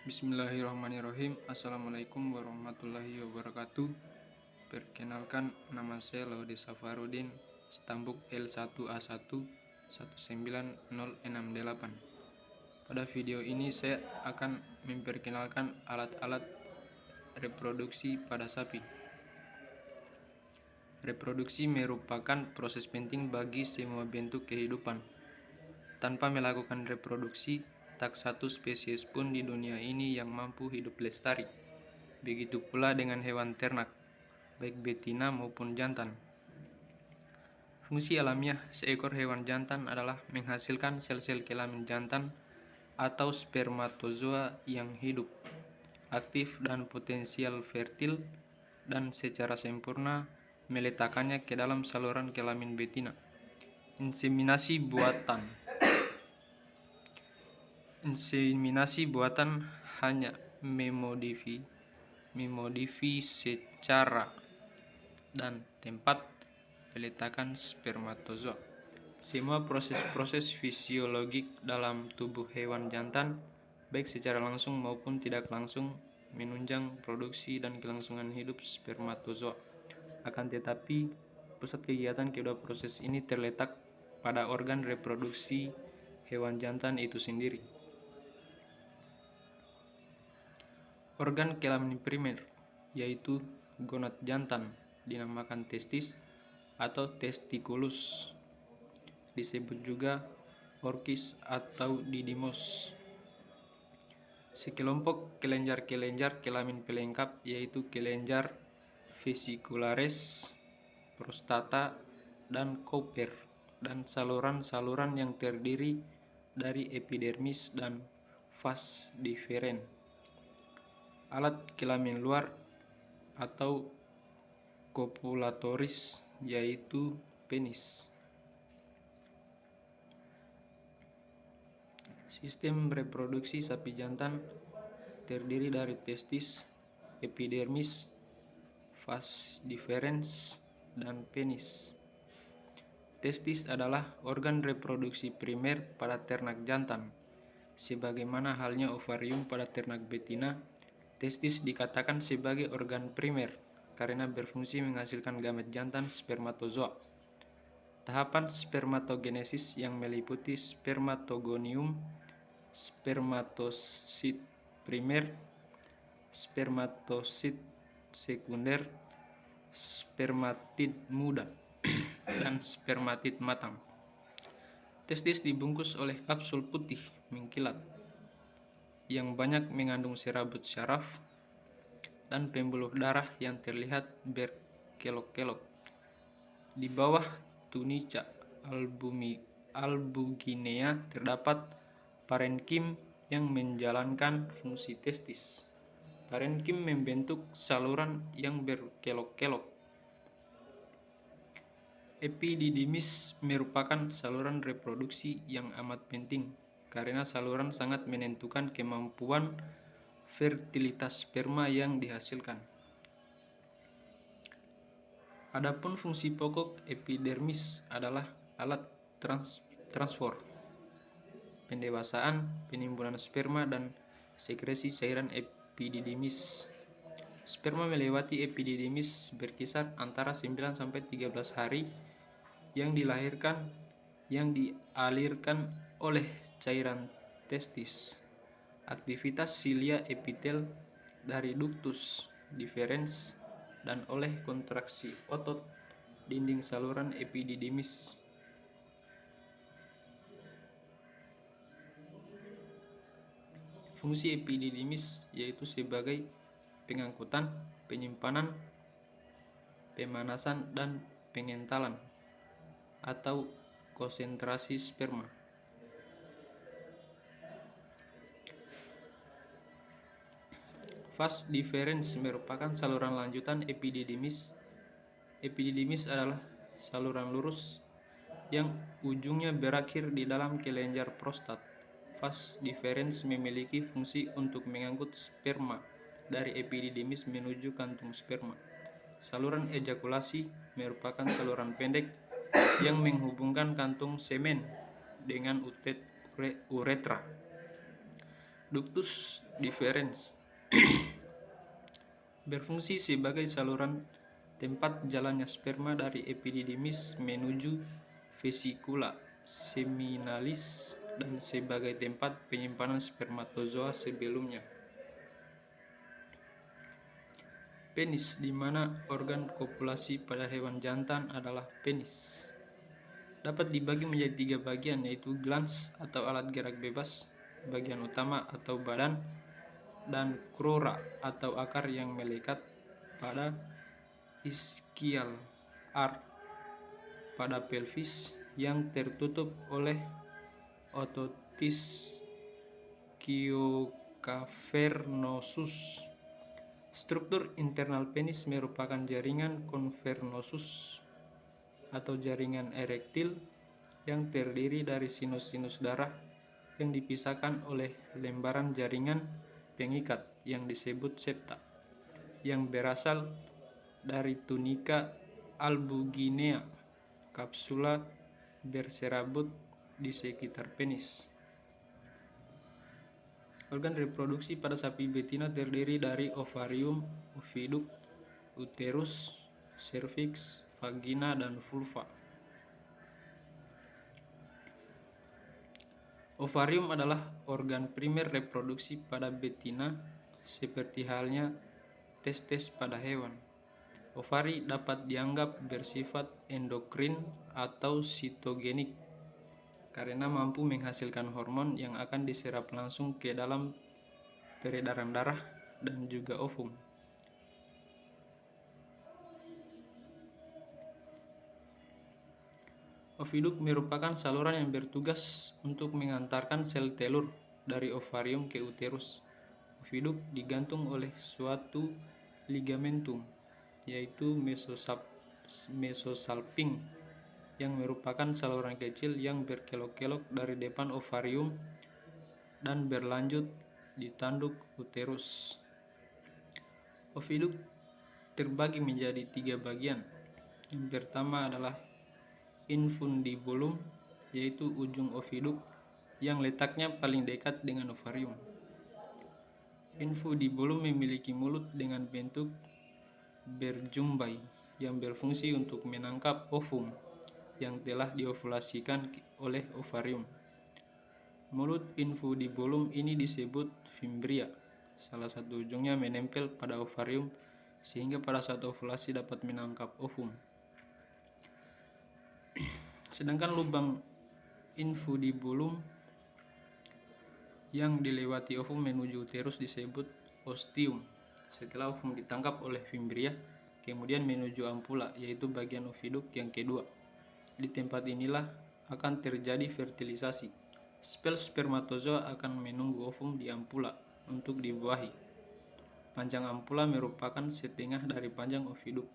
Bismillahirrahmanirrahim. Assalamualaikum warahmatullahi wabarakatuh. Perkenalkan, nama saya Laude Safarudin, Stambuk L1A1 19068. Pada video ini saya akan memperkenalkan alat-alat reproduksi pada sapi. Reproduksi merupakan proses penting bagi semua bentuk kehidupan. Tanpa melakukan reproduksi, tak satu spesies pun di dunia ini yang mampu hidup lestari. Begitu pula dengan hewan ternak, baik betina maupun jantan. Fungsi alamiah seekor hewan jantan adalah menghasilkan sel-sel kelamin jantan atau spermatozoa yang hidup, aktif dan potensial fertil, dan secara sempurna meletakkannya ke dalam saluran kelamin betina. Inseminasi buatan. Inseminasi buatan hanya memodifi secara dan tempat peletakan spermatozoa. Semua proses-proses fisiologik dalam tubuh hewan jantan, baik secara langsung maupun tidak langsung, menunjang produksi dan kelangsungan hidup spermatozoa. Akan tetapi, pusat kegiatan kedua proses ini terletak pada organ reproduksi hewan jantan itu sendiri. Organ kelamin primer, yaitu gonad jantan, dinamakan testis atau testikulus. Disebut juga orkis atau didymos. Sekelompok kelenjar-kelenjar kelamin pelengkap, yaitu kelenjar vesiculares, prostata, dan Cowper, dan saluran-saluran yang terdiri dari epidermis dan vas deferens. Alat kelamin luar atau copulatoris, yaitu penis. Sistem reproduksi sapi jantan terdiri dari testis, epidermis, vas deferens, dan penis. Testis adalah organ reproduksi primer pada ternak jantan. Sebagaimana halnya ovarium pada ternak betina, testis dikatakan sebagai organ primer karena berfungsi menghasilkan gamet jantan spermatozoa. Tahapan spermatogenesis yang meliputi spermatogonium, spermatosit primer, spermatosit sekunder, spermatid muda, dan spermatid matang. Testis dibungkus oleh kapsul putih mengkilat yang banyak mengandung serabut syaraf dan pembuluh darah yang terlihat berkelok-kelok. Di bawah tunica albuginea terdapat parenkim yang menjalankan fungsi testis. Parenkim membentuk saluran yang berkelok-kelok. Epididymis merupakan saluran reproduksi yang amat penting karena saluran sangat menentukan kemampuan fertilitas sperma yang dihasilkan. Adapun fungsi pokok epidermis adalah alat transfer, pendewasaan, penimbunan sperma, dan sekresi cairan epididymis. Sperma melewati epididymis berkisar antara 9 sampai 13 hari yang dialirkan oleh cairan testis. Aktivitas silia epitel dari ductus deferens dan oleh kontraksi otot dinding saluran epididymis. Fungsi epididymis yaitu sebagai pengangkutan, penyimpanan, pemanasan, dan pengentalan atau konsentrasi sperma. Vas deferens merupakan saluran lanjutan epididymis. Epididymis adalah saluran lurus yang ujungnya berakhir di dalam kelenjar prostat. Vas deferens memiliki fungsi untuk mengangkut sperma dari epididymis menuju kantung sperma. Saluran ejakulasi merupakan saluran pendek yang menghubungkan kantung semen dengan uretra. Ductus deferens berfungsi sebagai saluran tempat jalannya sperma dari epididymis menuju vesikula seminalis dan sebagai tempat penyimpanan spermatozoa sebelumnya. Penis, di mana organ kopulasi pada hewan jantan adalah penis, dapat dibagi menjadi 3 bagian, yaitu glans atau alat gerak bebas, bagian utama atau badan, dan crura atau akar yang melekat pada ischial arch pada pelvis yang tertutup oleh ototis cavernosus. Struktur internal penis merupakan jaringan cavernosus atau jaringan erektil yang terdiri dari sinus-sinus darah yang dipisahkan oleh lembaran jaringan pengikat yang disebut septa, yang berasal dari tunika albuginea. Kapsula berserabut di sekitar penis. Organ reproduksi pada sapi betina terdiri dari ovarium, oviduk, uterus, serviks, vagina, dan vulva. Ovarium adalah organ primer reproduksi pada betina, seperti halnya testes pada hewan. Ovari dapat dianggap bersifat endokrin atau sitogenik karena mampu menghasilkan hormon yang akan diserap langsung ke dalam peredaran darah dan juga ovum. Oviduk merupakan saluran yang bertugas untuk mengantarkan sel telur dari ovarium ke uterus. Oviduk digantung oleh suatu ligamentum, yaitu mesosalping, yang merupakan saluran kecil yang berkelok-kelok dari depan ovarium dan berlanjut di tanduk uterus. Oviduk terbagi menjadi 3 bagian. Yang pertama adalah infundibulum, yaitu ujung oviduk yang letaknya paling dekat dengan ovarium. Infundibulum memiliki mulut dengan bentuk berjumbai yang berfungsi untuk menangkap ovum yang telah diovulasikan oleh ovarium. Mulut infundibulum ini disebut fimbria. Salah satu ujungnya menempel pada ovarium sehingga pada saat ovulasi dapat menangkap ovum. Sedangkan lubang infundibulum yang dilewati ovum menuju uterus disebut ostium. Setelah ovum ditangkap oleh fimbria, kemudian menuju ampula, yaitu bagian oviduk yang kedua. Di tempat inilah akan terjadi fertilisasi. Sel spermatozoa akan menunggu ovum di ampula untuk dibuahi. Panjang ampula merupakan setengah dari panjang oviduk.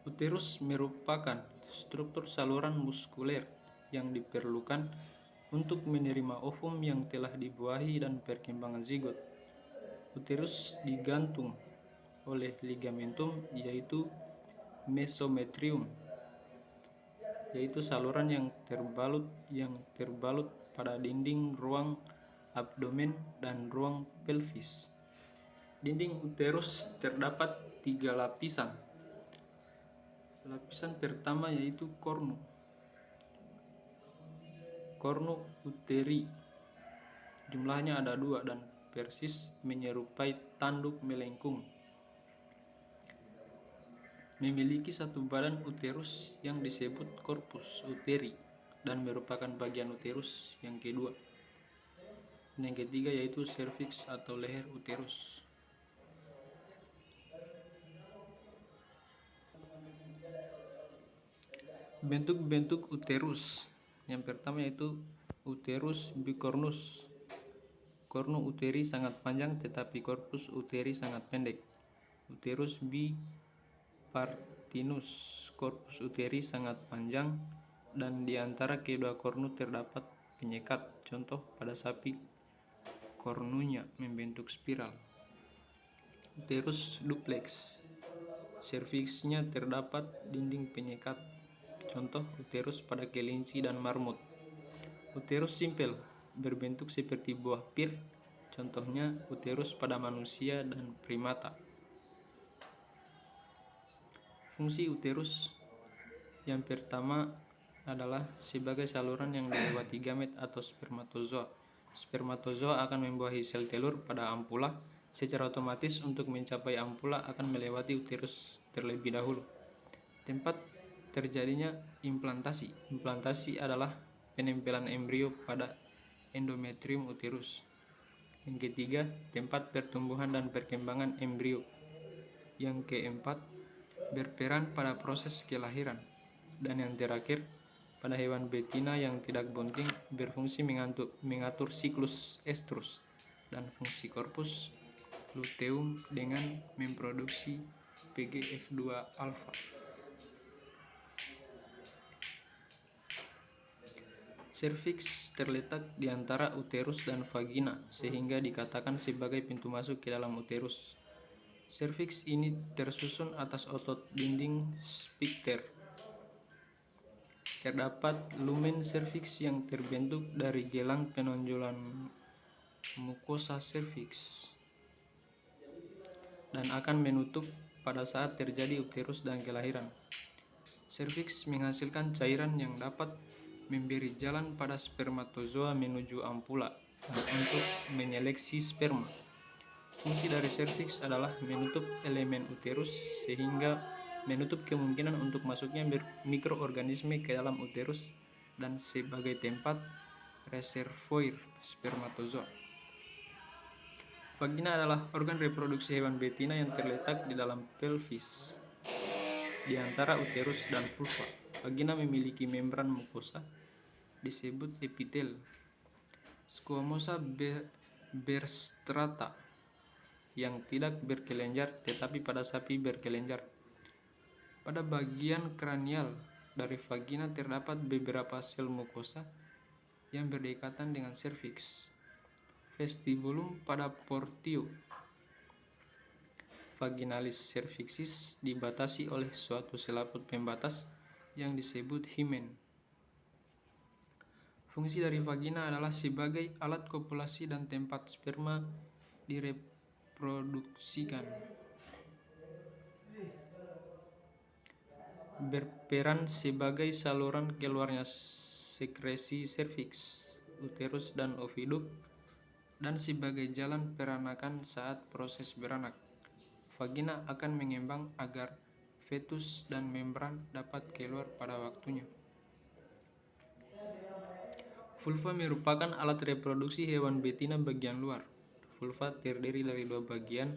Uterus merupakan struktur saluran muskuler yang diperlukan untuk menerima ovum yang telah dibuahi dan perkembangan zigot. Uterus digantung oleh ligamentum, yaitu mesometrium, yaitu saluran yang terbalut pada dinding ruang abdomen dan ruang pelvis. Dinding uterus terdapat 3 lapisan. Lapisan pertama yaitu kornu uteri. Jumlahnya ada 2 dan persis menyerupai tanduk melengkung. Memiliki satu badan uterus yang disebut corpus uteri dan merupakan bagian uterus yang kedua. Yang ketiga yaitu serviks atau leher uterus. Bentuk-bentuk uterus. Yang pertama yaitu uterus bicornus. Kornu uteri sangat panjang tetapi korpus uteri sangat pendek. Uterus bipartinus. Korpus uteri sangat panjang dan di antara kedua kornu terdapat penyekat. Contoh pada sapi, kornunya membentuk spiral. Uterus duplex. Serviksnya terdapat dinding penyekat. Contoh uterus pada kelinci dan marmut. Uterus simpel, berbentuk seperti buah pir, contohnya uterus pada manusia dan primata. Fungsi uterus yang pertama adalah sebagai saluran yang dilewati gamet atau spermatozoa. Spermatozoa akan membuahi sel telur pada ampula. Secara otomatis untuk mencapai ampula akan melewati uterus terlebih dahulu. Tempat terjadinya implantasi. Implantasi adalah penempelan embrio pada endometrium uterus. Yang ketiga, tempat pertumbuhan dan perkembangan embrio. Yang keempat, berperan pada proses kelahiran. Dan yang terakhir, pada hewan betina yang tidak bunting berfungsi mengatur siklus estrus dan fungsi korpus luteum dengan memproduksi PGF2 alfa. Serviks terletak di antara uterus dan vagina sehingga dikatakan sebagai pintu masuk ke dalam uterus. Serviks ini tersusun atas otot dinding sphincter. Terdapat lumen serviks yang terbentuk dari gelang penonjolan mukosa serviks dan akan menutup pada saat terjadi uterus dan kelahiran. Serviks menghasilkan cairan yang dapat memberi jalan pada spermatozoa menuju ampula dan untuk menyeleksi sperma. Fungsi dari serviks adalah menutup elemen uterus sehingga menutup kemungkinan untuk masuknya mikroorganisme ke dalam uterus dan sebagai tempat reservoir spermatozoa. Vagina adalah organ reproduksi hewan betina yang terletak di dalam pelvis di antara uterus dan vulva. Vagina memiliki membran mukosa disebut epitel, squamosa berstrata yang tidak berkelenjar tetapi pada sapi berkelenjar. Pada bagian kranial dari vagina terdapat beberapa sel mukosa yang berdekatan dengan serviks. Vestibulum pada portio vaginalis cervixis dibatasi oleh suatu selaput pembatas yang disebut himen. Fungsi dari vagina adalah sebagai alat kopulasi dan tempat sperma direproduksikan. Berperan sebagai saluran keluarnya sekresi serviks, uterus dan oviduk dan sebagai jalan peranakan saat proses beranak. Vagina akan mengembang agar fetus dan membran dapat keluar pada waktunya. Vulva merupakan alat reproduksi hewan betina bagian luar. Vulva terdiri dari dua bagian.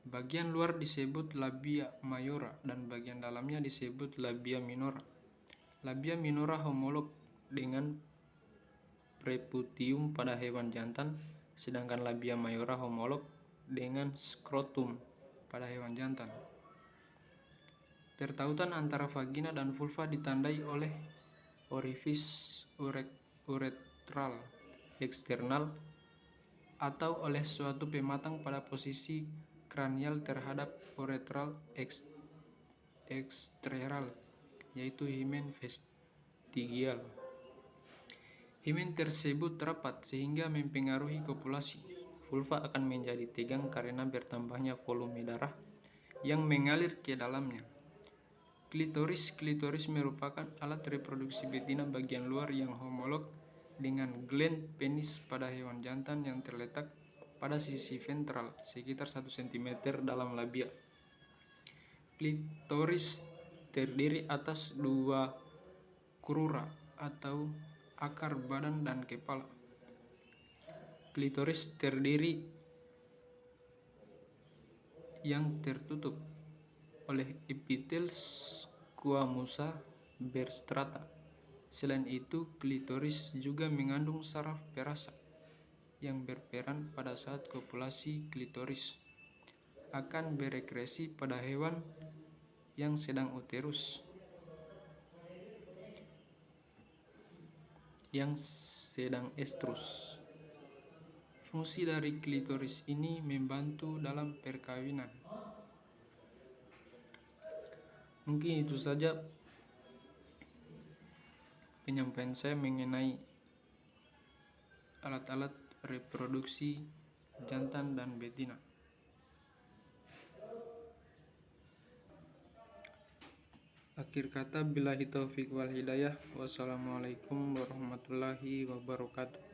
Bagian luar disebut labia majora dan bagian dalamnya disebut labia minora. Labia minora homolog dengan preputium pada hewan jantan, sedangkan labia majora homolog dengan skrotum pada hewan jantan. Pertautan antara vagina dan vulva ditandai oleh orifis uretral eksternal atau oleh suatu pematang pada posisi kranial terhadap uretral eksternal, yaitu himen vestigial. Himen tersebut rapat sehingga mempengaruhi kopulasi. Vulva akan menjadi tegang karena bertambahnya volume darah yang mengalir ke dalamnya. Klitoris merupakan alat reproduksi betina bagian luar yang homolog dengan gland penis pada hewan jantan yang terletak pada sisi ventral sekitar 1 cm dalam labia. Klitoris terdiri atas dua crura atau akar badan dan kepala. Klitoris terdiri yang tertutup oleh epitel squamosa berstrata. Selain itu, klitoris juga mengandung saraf perasa yang berperan pada saat kopulasi. Klitoris akan berekresi pada hewan yang sedang estrus. Fungsi dari klitoris ini membantu dalam perkawinan. Mungkin itu saja penyampaian saya mengenai alat-alat reproduksi jantan dan betina. Akhir kata, billahi taufik wal hidayah. Wassalamualaikum warahmatullahi wabarakatuh.